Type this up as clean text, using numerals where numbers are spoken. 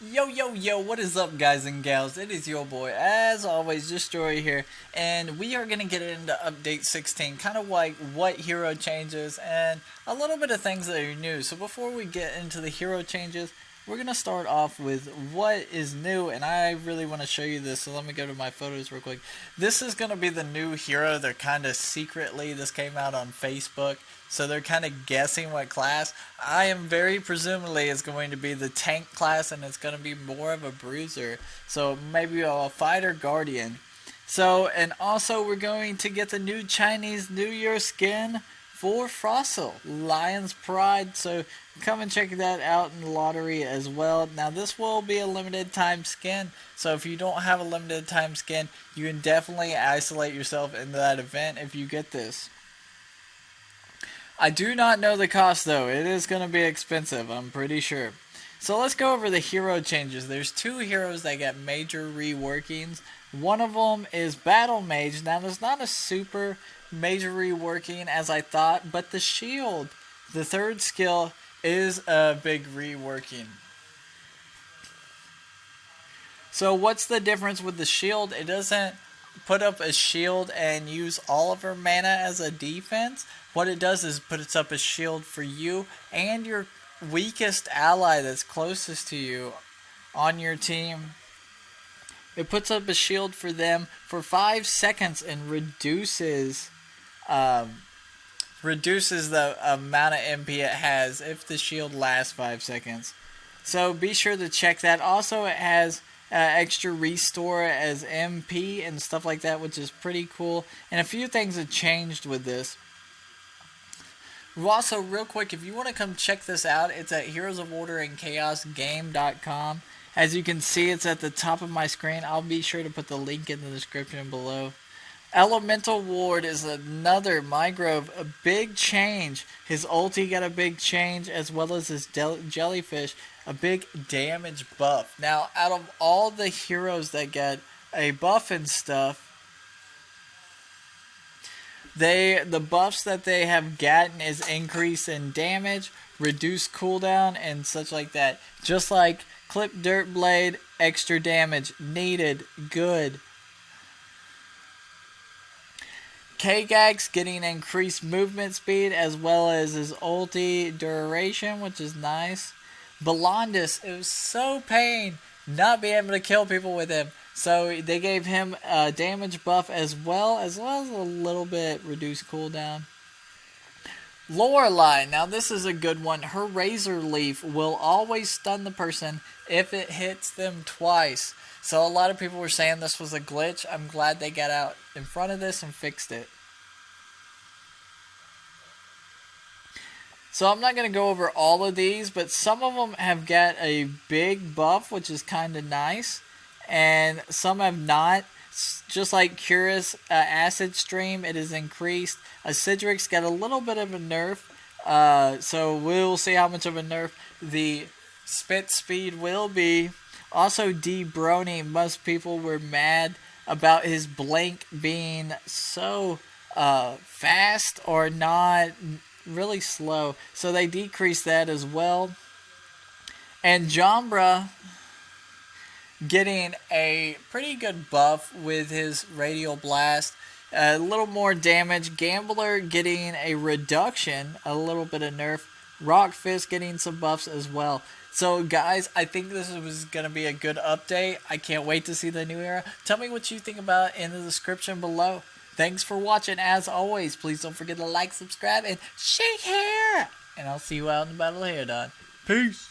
Yo, yo, yo, what is up, guys and gals? It is your boy, as always, Just Jory here, and we are going to get into Update 16, kind of like what hero changes and a little bit of things that are new. So before we get into the hero changes, we're going to start off with what is new, and I really want to show you this, so let me go to my photos real quick. This is going to be the new hero. They're kind of secretly, this came out on Facebook, so they're kind of guessing what class. I am very presumably is going to be the tank class, and it's going to be more of a bruiser. So maybe a fighter guardian. So, and also we're going to get the new Chinese New Year skin for Fossil, Lion's Pride. So come and check that out in the lottery as well. Now this will be a limited time skin. So if you don't have a limited time skin, you can definitely isolate yourself into that event if you get this. I do not know the cost though. It is going to be expensive, I'm pretty sure. So let's go over the hero changes. There's two heroes that get major reworkings. One of them is Battle Mage. Now there's not a super major reworking as I thought, but the shield, the third skill, is a big reworking. So what's the difference with the shield? It doesn't put up a shield and use all of her mana as a defense. What it does is puts up a shield for you and your weakest ally that's closest to you on your team. It puts up a shield for them for 5 seconds and reduces the amount of MP it has if the shield lasts 5 seconds. So be sure to check that. Also, it has extra restore as MP and stuff like that, which is pretty cool. And a few things have changed with this. Also, real quick, if you want to come check this out, it's at heroesoforderandchaosgame.com. As you can see, it's at the top of my screen. I'll be sure to put the link in the description below. Elemental Ward is another Mygrove, a big change. His ulti got a big change, as well as his jellyfish, a big damage buff. Now, out of all the heroes that get a buff and stuff, the buffs that they have gotten is increase in damage, reduce cooldown, and such like that. Just like Clip Dirt Blade, extra damage, needed, good. Kagax getting increased movement speed as well as his ulti duration, which is nice. Belondus, it was so pain not being able to kill people with him. So they gave him a damage buff as well as a little bit reduced cooldown. Lorelei, now this is a good one. Her Razor Leaf will always stun the person if it hits them twice. So a lot of people were saying this was a glitch. I'm glad they got out in front of this and fixed it. So I'm not going to go over all of these, but some of them have got a big buff, which is kind of nice. And some have not. Just like Curious Acid Stream, it is increased. Acidrix got a little bit of a nerf. So we'll see how much of a nerf the spit speed will be. Also, D. Brony, most people were mad about his blink being so fast or not really slow. So they decreased that as well. And Jombra getting a pretty good buff with his Radial Blast. A little more damage. Gambler getting a reduction, a little bit of nerf. Rock Fist getting some buffs as well. So guys, I think this was going to be a good update. I can't wait to see the new era. Tell me what you think about it in the description below. Thanks for watching. As always, please don't forget to like, subscribe, and shake hair. And I'll see you out in the battle here, Don. Peace.